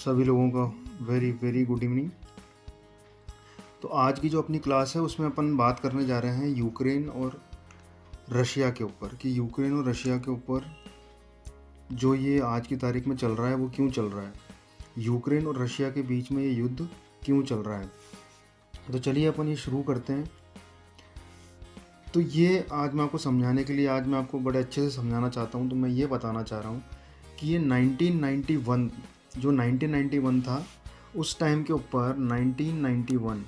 सभी लोगों का वेरी वेरी गुड इवनिंग। तो आज की जो अपनी क्लास है उसमें अपन बात करने जा रहे हैं यूक्रेन और रशिया के ऊपर कि यूक्रेन और रशिया के ऊपर जो ये आज की तारीख में चल रहा है वो क्यों चल रहा है, यूक्रेन और रशिया के बीच में ये युद्ध क्यों चल रहा है। तो चलिए अपन ये शुरू करते हैं। तो ये आज मैं आपको समझाने के लिए आज मैं आपको बड़े अच्छे से समझाना चाहता हूँ। तो मैं ये बताना चाह रहा हूँ कि ये 1991 जो 1991 था उस टाइम के ऊपर 1991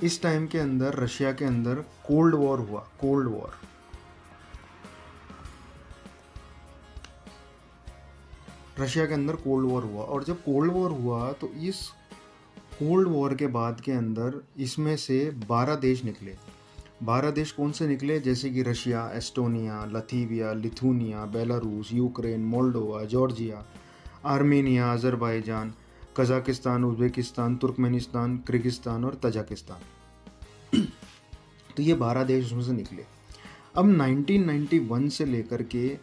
इस टाइम के अंदर रशिया के अंदर कोल्ड वॉर हुआ। कोल्ड वॉर रशिया के अंदर कोल्ड वॉर हुआ। और जब कोल्ड वॉर हुआ तो इस कोल्ड वॉर के बाद के अंदर इसमें से 12 देश निकले। 12 देश कौन से निकले? जैसे कि Russia, Estonia, Latvia, Lithuania, Belarus, Ukraine, Moldova, Georgia, Armenia, Azerbaijan, Kazakhstan, Uzbekistan, Turkmenistan, Kyrgyzstan और तजाकिस्तान। तो ये 12 देश उसमें से निकले। अब 1991 से लेकर के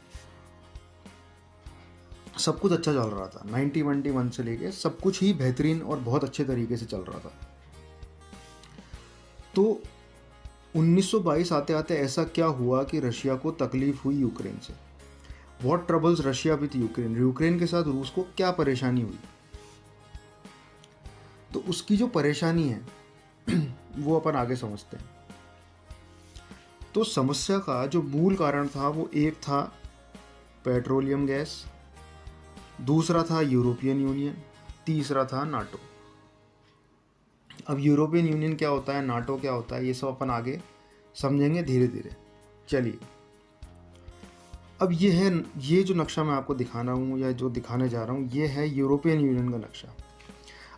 सब कुछ अच्छा चल रहा था। 1991 से लेके सब कुछ ही बेहतरीन और बहुत अच्छे तरीके से चल रहा था। तो 1922 आते आते ऐसा क्या हुआ कि रशिया को तकलीफ हुई यूक्रेन से। What troubles Russia with Ukraine, Ukraine के साथ रूस को क्या परेशानी हुई। तो उसकी जो परेशानी है वो अपन आगे समझते हैं। तो समस्या का जो मूल कारण था वो एक था पेट्रोलियम गैस, दूसरा था यूरोपियन यूनियन, तीसरा था नाटो। अब यूरोपियन यूनियन क्या होता है, नाटो क्या होता है, ये सब अपन आगे समझेंगे धीरे धीरे। चलिए, अब ये जो नक्शा मैं आपको दिखाना हूँ या जो दिखाने जा रहा हूँ ये है यूरोपियन यूनियन का नक्शा।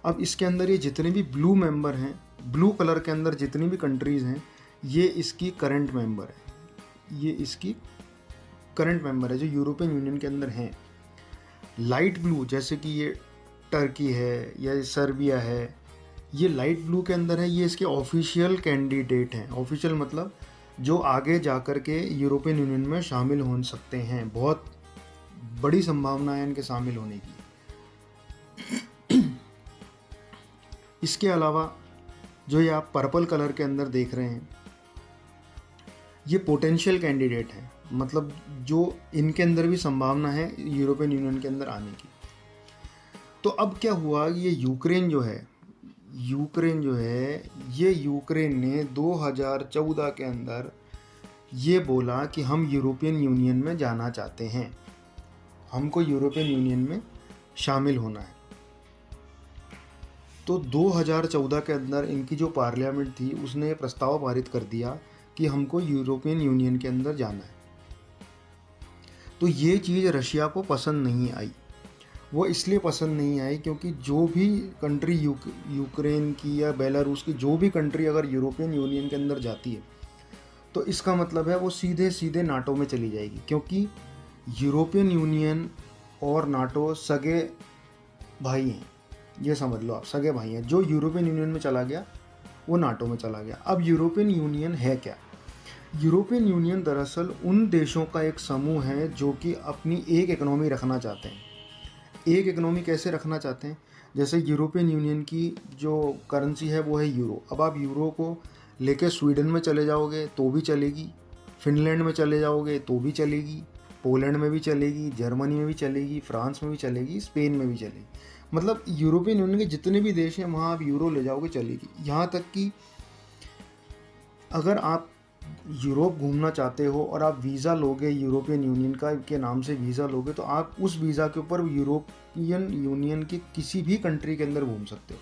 अब इसके अंदर ये जितने भी ब्लू मेंबर हैं, ब्लू कलर के अंदर जितनी भी कंट्रीज़ हैं, ये इसकी करंट मेंबर है। ये इसकी करंट मेंबर है जो यूरोपियन यूनियन के अंदर हैं। लाइट ब्लू जैसे कि ये टर्की है या सर्बिया है, ये लाइट ब्लू के अंदर है, ये इसके ऑफिशियल कैंडिडेट हैं। ऑफिशियल मतलब जो आगे जाकर के यूरोपियन यूनियन में शामिल हो सकते हैं, बहुत बड़ी संभावना है इनके शामिल होने की। इसके अलावा जो ये आप पर्पल कलर के अंदर देख रहे हैं ये पोटेंशियल कैंडिडेट है, मतलब जो इनके अंदर भी संभावना है यूरोपियन यूनियन के अंदर आने की। तो अब क्या हुआ, ये यूक्रेन जो है ये यूक्रेन ने 2014 के अंदर ये बोला कि हम यूरोपियन यूनियन में जाना चाहते हैं, हमको यूरोपियन यूनियन में शामिल होना है। तो 2014 के अंदर इनकी जो पार्लियामेंट थी उसने प्रस्ताव पारित कर दिया कि हमको यूरोपियन यूनियन के अंदर जाना है। तो ये चीज़ रशिया को पसंद नहीं आई। वो इसलिए पसंद नहीं आई क्योंकि जो भी कंट्री यूक्रेन की या बेलारूस की जो भी कंट्री अगर यूरोपियन यूनियन के अंदर जाती है तो इसका मतलब है वो सीधे सीधे नाटो में चली जाएगी, क्योंकि यूरोपियन यूनियन और नाटो सगे भाई हैं। ये समझ लो आप, सगे भाई हैं। जो यूरोपियन यूनियन में चला गया वो नाटो में चला गया। अब यूरोपियन यूनियन है क्या? यूरोपियन यूनियन दरअसल उन देशों का एक समूह है जो कि अपनी एक इकोनॉमी रखना चाहते हैं। एक इकोनॉमी कैसे रखना चाहते हैं? जैसे यूरोपियन यूनियन की जो करेंसी है वो है यूरो। अब आप यूरो को लेके स्वीडन में चले जाओगे तो भी चलेगी, फिनलैंड में चले जाओगे तो भी चलेगी, पोलैंड में भी चलेगी, जर्मनी में भी चलेगी, फ्रांस में भी चलेगी, स्पेन में भी चलेगी। मतलब यूरोपियन यूनियन के जितने भी देश हैं वहाँ आप यूरो ले जाओगे चलेगी। यहाँ तक कि अगर आप यूरोप घूमना चाहते हो और आप वीज़ा लोगे यूरोपियन यूनियन का के नाम से वीज़ा लोगे तो आप उस वीज़ा के ऊपर यूरोपियन यूनियन के किसी भी कंट्री के अंदर घूम सकते हो।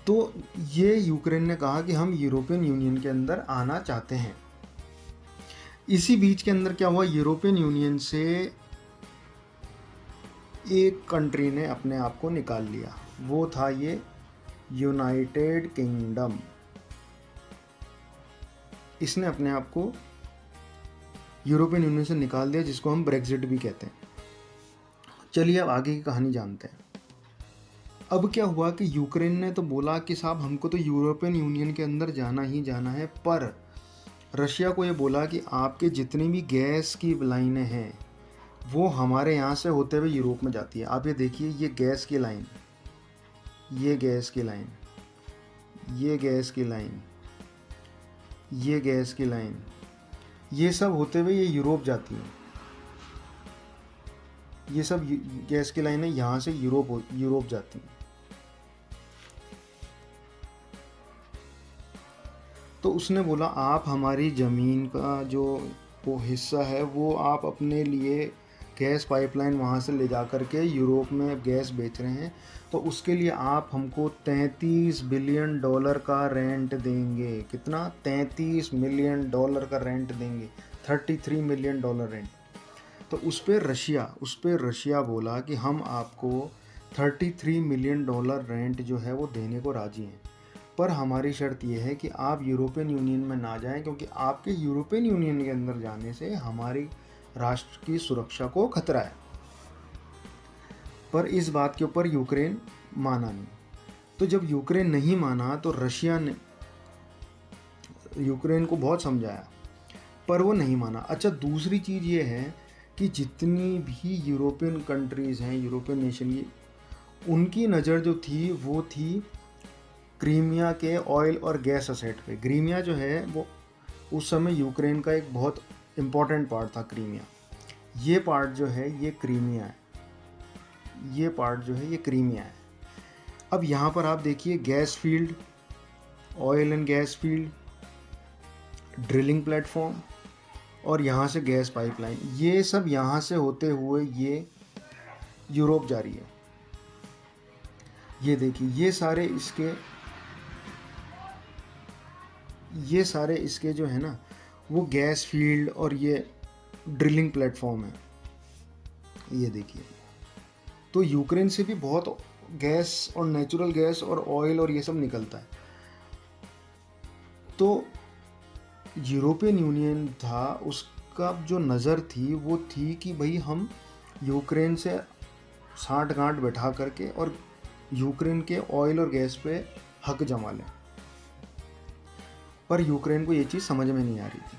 तो ये यूक्रेन ने कहा कि हम यूरोपियन यूनियन के अंदर आना चाहते हैं। इसी बीच के अंदर क्या हुआ, यूरोपियन यूनियन से एक कंट्री ने अपने आप को निकाल लिया, वो था ये यूनाइटेड किंगडम। इसने अपने आप को यूरोपियन यूनियन से निकाल दिया, जिसको हम ब्रेक्जिट भी कहते हैं। चलिए अब आगे की कहानी जानते हैं। अब क्या हुआ कि यूक्रेन ने तो बोला कि साहब हमको तो यूरोपियन यूनियन के अंदर जाना ही जाना है, पर रशिया को ये बोला कि आपके जितनी भी गैस की लाइनें हैं वो हमारे यहाँ से होते हुए यूरोप में जाती है। आप ये देखिए, ये गैस की लाइन, ये गैस की लाइन, ये गैस की लाइन, ये गैस की लाइन, ये सब होते हुए ये यूरोप जाती है। ये सब गैस की लाइनें यहाँ से यूरोप जाती हैं। तो उसने बोला आप हमारी ज़मीन का जो वो हिस्सा है वो आप अपने लिए गैस पाइपलाइन वहाँ से ले जा कर के यूरोप में गैस बेच रहे हैं, तो उसके लिए आप हमको $33 बिलियन का रेंट देंगे। कितना? $33 मिलियन का रेंट देंगे, $33 मिलियन रेंट। तो उस पर रशिया बोला कि हम आपको $33 मिलियन रेंट जो है वो देने को राज़ी हैं, पर हमारी शर्त यह है कि आप यूरोपियन यूनियन में ना जाएं, क्योंकि आपके यूरोपियन यूनियन के अंदर जाने से हमारी राष्ट्र की सुरक्षा को खतरा है। पर इस बात के ऊपर यूक्रेन माना नहीं। तो जब यूक्रेन नहीं माना तो रशिया ने यूक्रेन को बहुत समझाया, पर वो नहीं माना। अच्छा, दूसरी चीज़ ये है कि जितनी भी यूरोपियन कंट्रीज़ हैं, यूरोपियन नेशन की, उनकी नज़र जो थी वो थी क्रीमिया के ऑयल और गैस असेट पे। क्रीमिया जो है वो उस समय यूक्रेन का एक बहुत इम्पॉर्टेंट पार्ट था। क्रीमिया, ये पार्ट जो है ये क्रीमिया है, ये पार्ट जो है ये क्रीमिया है। अब यहाँ पर आप देखिए gas field, oil and gas field, drilling platform और यहाँ से गैस पाइपलाइन, ये सब यहाँ से होते हुए ये यूरोप जा रही है। ये देखिए, ये सारे इसके जो है ना वो गैस फील्ड और ये ड्रिलिंग प्लेटफॉर्म है। ये देखिए, तो यूक्रेन से भी बहुत गैस और नेचुरल गैस और ऑयल और ये सब निकलता है। तो यूरोपियन यूनियन था, उसका जो नज़र थी वो थी कि भाई हम यूक्रेन से साठ गांठ बैठा करके और यूक्रेन के ऑयल और गैस पे हक जमा लें। पर यूक्रेन को ये चीज़ समझ में नहीं आ रही थी।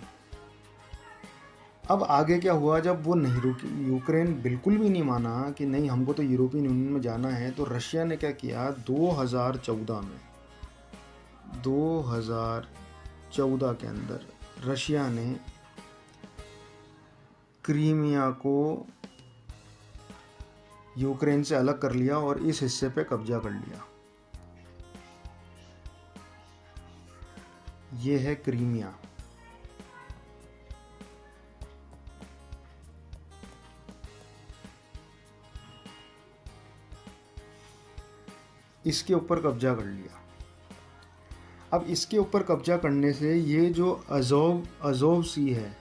अब आगे क्या हुआ, जब वो नहीं रुकी, यूक्रेन बिल्कुल भी नहीं माना कि नहीं हमको तो यूरोपियन यूनियन में जाना है, तो रशिया ने क्या किया, 2014 के अंदर रशिया ने क्रीमिया को यूक्रेन से अलग कर लिया और इस हिस्से पे कब्जा कर लिया। ये है क्रीमिया। इसके ऊपर कब्जा कर लिया। अब इसके ऊपर कब्जा करने से ये जो अज़ोव सी है,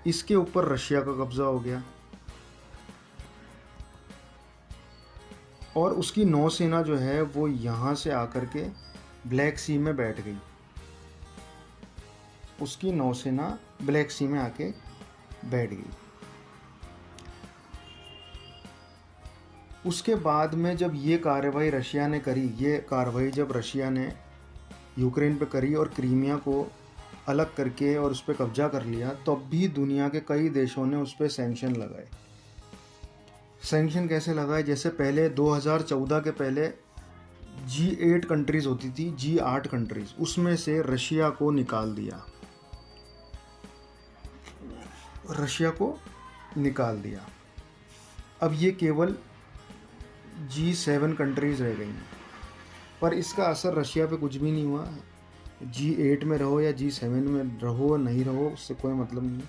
इसके ऊपर रशिया का कब्जा हो गया और उसकी नौसेना जो है वो यहाँ से आकर के ब्लैक सी में बैठ गई। उसकी नौसेना ब्लैक सी में आके बैठ गई। उसके बाद में जब ये कार्रवाई रशिया ने करी, ये कार्रवाई जब रशिया ने यूक्रेन पे करी और क्रीमिया को अलग करके और उस पर कब्जा कर लिया, तब भी दुनिया के कई देशों ने उस पर सैंक्शन लगाए। सैंक्शन कैसे लगाए? जैसे पहले 2014 के पहले G8 कंट्रीज़ होती थी, G8 कंट्रीज़, उसमें से रशिया को निकाल दिया, रशिया को निकाल दिया। अब ये केवल G7 कंट्रीज़ रह गई हैं, पर इसका असर रशिया पे कुछ भी नहीं हुआ। G8 में रहो या G7 में रहो नहीं रहो, उससे कोई मतलब नहीं है।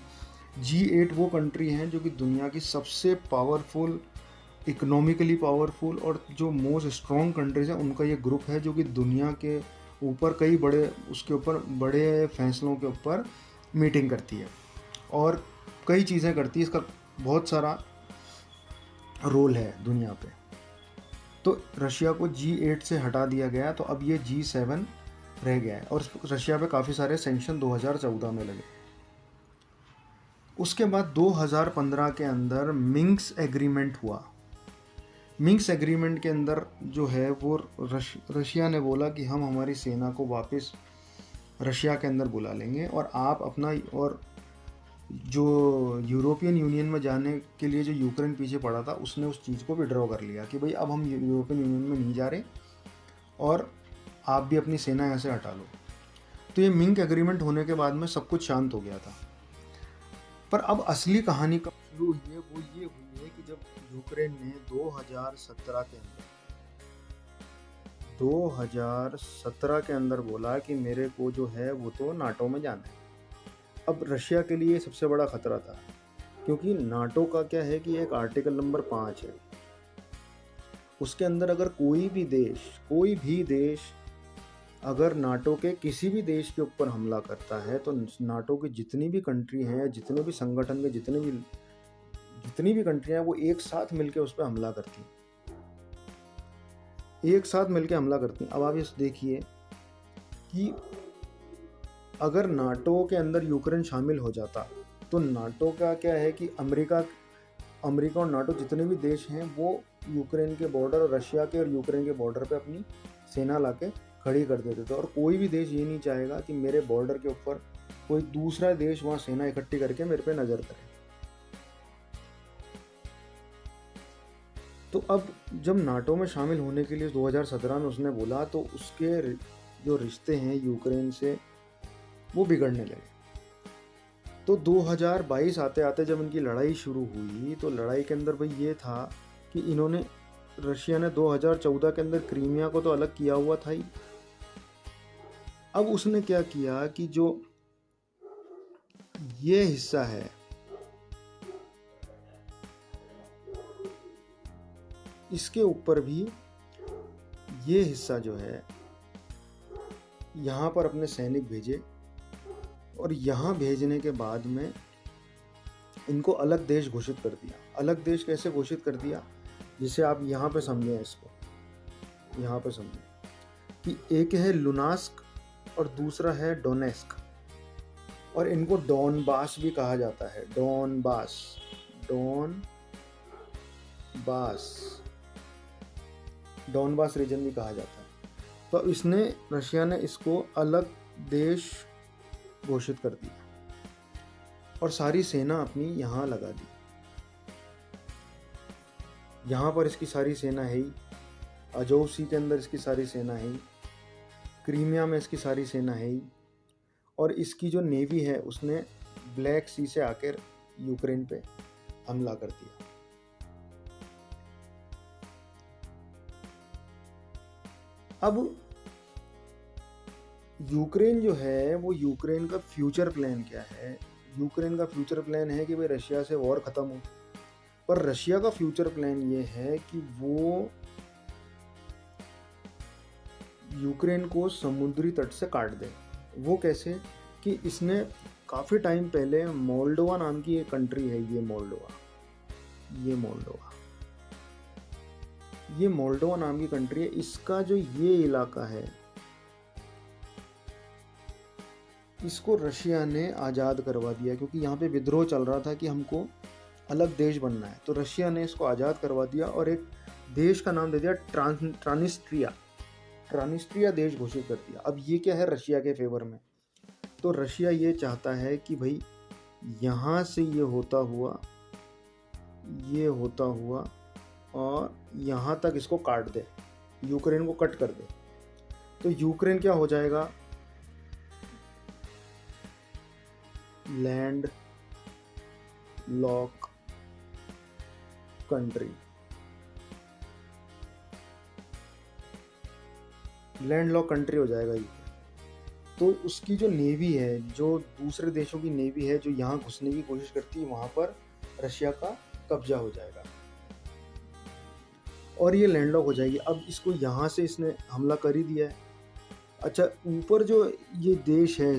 G8 वो कंट्री हैं जो कि दुनिया की सबसे पावरफुल, इकोनॉमिकली पावरफुल और जो मोस्ट स्ट्रॉन्ग कंट्रीज़ हैं, उनका ये ग्रुप है जो कि दुनिया के ऊपर कई बड़े फैसलों के ऊपर मीटिंग करती है और कई चीज़ें करती है। इसका बहुत सारा रोल है दुनिया पे। तो रशिया को G8 से हटा दिया गया, तो अब ये G7 रह गया है और रशिया पे काफ़ी सारे सैंक्शन 2014 में लगे। उसके बाद 2015 के अंदर मिन्स्क एग्रीमेंट हुआ। मिन्स्क एग्रीमेंट के अंदर जो है वो रशिया ने बोला कि हम हमारी सेना को वापस रशिया के अंदर बुला लेंगे और आप अपना, और जो यूरोपियन यूनियन में जाने के लिए जो यूक्रेन पीछे पड़ा था उसने उस चीज़ को विड्रॉ कर लिया कि भाई अब हम यूरोपियन यूनियन में नहीं जा रहे और आप भी अपनी सेना यहाँ से हटा लो। तो ये मिन्स्क एग्रीमेंट होने के बाद में सब कुछ शांत हो गया था। पर अब असली कहानी कब शुरू हुई है, वो ये हुई है कि जब यूक्रेन ने 2017 के अंदर बोला कि मेरे को जो है वो तो नाटो में जाना है। अब रशिया के लिए सबसे बड़ा खतरा था, क्योंकि नाटो का क्या है कि एक आर्टिकल नंबर 5 है, उसके अंदर अगर कोई भी देश अगर नाटो के किसी भी देश के ऊपर हमला करता है तो नाटो की जितनी भी कंट्री हैं, जितने भी संगठन के जितनी भी कंट्री हैं, वो एक साथ मिलकर उस पर हमला करती हैं। अब आप ये देखिए कि अगर नाटो के अंदर यूक्रेन शामिल हो जाता तो नाटो का क्या है कि अमेरिका और नाटो जितने भी देश हैं वो यूक्रेन के बॉर्डर और रशिया के और यूक्रेन के बॉर्डर पे अपनी सेना लाके खड़ी कर देते थे। और कोई भी देश ये नहीं चाहेगा कि मेरे बॉर्डर के ऊपर कोई दूसरा देश वहाँ सेना इकट्ठी करके मेरे पे नज़र करे। तो अब जब नाटो में शामिल होने के लिए 2017 में उसने बोला तो उसके जो रिश्ते हैं यूक्रेन से वो बिगड़ने लगे। तो 2022 आते आते जब इनकी लड़ाई शुरू हुई तो लड़ाई के अंदर भाई ये था कि रशिया ने 2014 के अंदर क्रीमिया को तो अलग किया हुआ था ही। अब उसने क्या किया कि जो ये हिस्सा है इसके ऊपर भी ये हिस्सा जो है यहाँ पर अपने सैनिक भेजे और यहाँ भेजने के बाद में इनको अलग देश घोषित कर दिया। अलग देश कैसे घोषित कर दिया, जिसे आप यहाँ पे समझें, इसको यहाँ पे समझें कि एक है लुनास्क और दूसरा है डोनेस्क, और इनको डॉनबास भी कहा जाता है। डॉनबास रीजन भी कहा जाता है। तो रशिया ने इसको अलग देश घोषित कर दिया और सारी सेना अपनी यहाँ लगा दी। यहाँ पर इसकी सारी सेना है ही, अजोव सी के अंदर इसकी सारी सेना है ही, क्रीमिया में इसकी सारी सेना है ही, और इसकी जो नेवी है उसने ब्लैक सी से आकर यूक्रेन पे हमला कर दिया। अब यूक्रेन जो है वो यूक्रेन का फ्यूचर प्लान क्या है? यूक्रेन का फ्यूचर प्लान है कि भाई रशिया से वॉर ख़त्म हो, पर रशिया का फ्यूचर प्लान ये है कि वो यूक्रेन को समुद्री तट से काट दे। वो कैसे कि इसने काफ़ी टाइम पहले मोल्डोवा नाम की एक कंट्री है, ये मोल्डोवा नाम की कंट्री है। इसका जो ये इलाका है इसको रशिया ने आज़ाद करवा दिया, क्योंकि यहाँ पे विद्रोह चल रहा था कि हमको अलग देश बनना है। तो रशिया ने इसको आज़ाद करवा दिया और एक देश का नाम दे दिया ट्रांनिस्ट्रिया देश घोषित कर दिया। अब ये क्या है रशिया के फेवर में? तो रशिया ये चाहता है कि भाई यहाँ से ये होता हुआ और यहाँ तक इसको काट दे, यूक्रेन को कट कर दे। तो यूक्रेन क्या हो जाएगा? लैंड लॉक कंट्री हो जाएगा ये। तो उसकी जो नेवी है, जो दूसरे देशों की नेवी है जो यहाँ घुसने की कोशिश करती है, वहाँ पर रशिया का कब्जा हो जाएगा और ये लैंडलॉक हो जाएगी। अब इसको यहाँ से इसने हमला कर ही दिया है। अच्छा, ऊपर जो ये देश है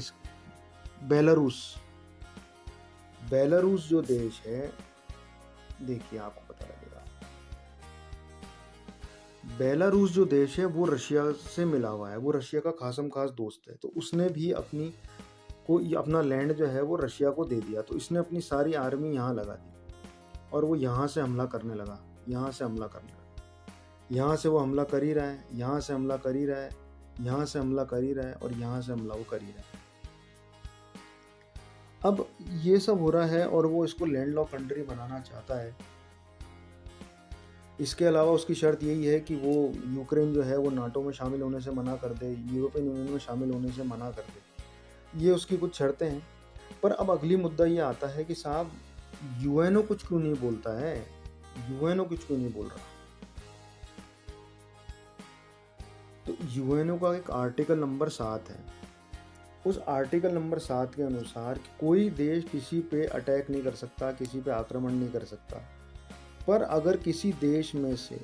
बेलारूस जो देश है, देखिए आपको पता लगेगा, बेलारूस जो देश है वो रशिया से मिला हुआ है, वो रशिया का खासम खास दोस्त है। तो उसने भी अपना लैंड जो है वो रशिया को दे दिया। तो इसने अपनी सारी आर्मी यहाँ लगा दी और वो यहाँ से हमला करने लगा। यहाँ से वो हमला कर ही रहा है, यहाँ से हमला कर ही रहा है, यहाँ से हमला कर ही रहा है, और यहाँ से हमला वो कर ही रहा है। अब ये सब हो रहा है और वो इसको लैंडलॉक कंट्री बनाना चाहता है। इसके अलावा उसकी शर्त यही है कि वो यूक्रेन जो है वो नाटो में शामिल होने से मना कर दे, यूरोपियन यूनियन में शामिल होने से मना कर दे। ये उसकी कुछ शर्तें हैं। पर अब अगली मुद्दा ये आता है कि साहब यूएनओ कुछ क्यों नहीं बोलता है, यूएनओ कुछ क्यों नहीं बोल रहा। तो यूएनओ का एक आर्टिकल नंबर 7 है। उस आर्टिकल नंबर 7 के अनुसार कोई देश किसी पे अटैक नहीं कर सकता, किसी पे आक्रमण नहीं कर सकता। पर अगर किसी देश में से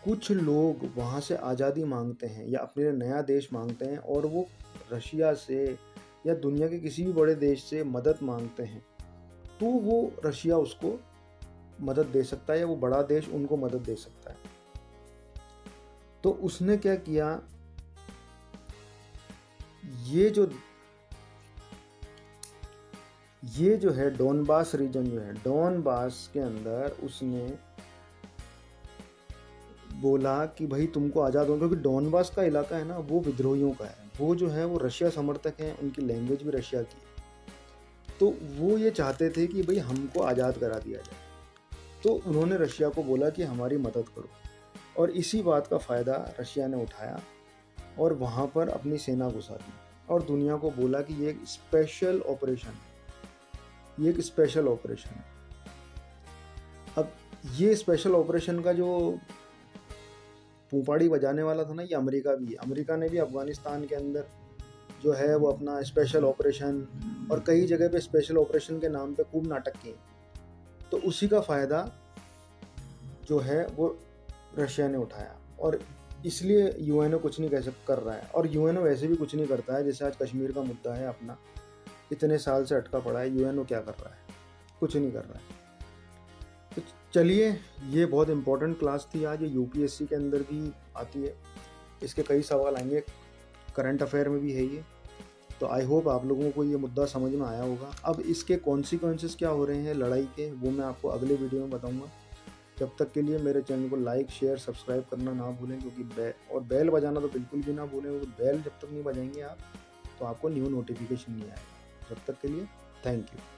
कुछ लोग वहाँ से आज़ादी मांगते हैं या अपने लिए नया देश मांगते हैं और वो रशिया से या दुनिया के किसी भी बड़े देश से मदद मांगते हैं, तो वो रशिया उसको मदद दे सकता है या वो बड़ा देश उनको मदद दे सकता है। तो उसने क्या किया, ये जो है डोनबास रीजन जो है, डोनबास के अंदर उसने बोला कि भाई तुमको आज़ाद होना, क्योंकि डोनबास का इलाका है ना वो विद्रोहियों का है, वो जो है वो रशिया समर्थक हैं, उनकी लैंग्वेज भी रशिया की है। तो वो ये चाहते थे कि भाई हमको आज़ाद करा दिया जाए। तो उन्होंने रशिया को बोला कि हमारी मदद करो, और इसी बात का फ़ायदा रशिया ने उठाया और वहाँ पर अपनी सेना घुसा दी और दुनिया को बोला कि ये एक स्पेशल ऑपरेशन है, ये एक स्पेशल ऑपरेशन है। अब ये स्पेशल ऑपरेशन का जो पूंपाड़ी बजाने वाला था ना, ये अमेरिका भी है। अमेरिका ने भी अफ़गानिस्तान के अंदर जो है वो अपना स्पेशल ऑपरेशन और कई जगह पे स्पेशल ऑपरेशन के नाम पे खूब नाटक किए। तो उसी का फ़ायदा जो है वो रशिया ने उठाया, और इसलिए यूएनओ कुछ नहीं कर रहा है। और यूएनओ वैसे भी कुछ नहीं करता है। जैसे आज कश्मीर का मुद्दा है अपना, इतने साल से अटका पड़ा है, यूएनओ क्या कर रहा है, कुछ नहीं कर रहा है। तो चलिए, ये बहुत इंपॉर्टेंट क्लास थी आज, ये यूपीएससी के अंदर भी आती है, इसके कई सवाल आएंगे, करंट अफेयर में भी है ये। तो आई होप आप लोगों को ये मुद्दा समझ में आया होगा। अब इसके कॉन्सिक्वेंसेस क्या हो रहे हैं लड़ाई के, वो मैं आपको अगले वीडियो में बताऊंगा। जब तक के लिए मेरे चैनल को लाइक शेयर सब्सक्राइब करना ना भूलें, क्योंकि बेल बजाना तो बिल्कुल भी ना भूलें, क्योंकि बेल जब तक नहीं बजाएंगे आप तो आपको न्यू नोटिफिकेशन नहीं आएगा। जब तक के लिए थैंक यू।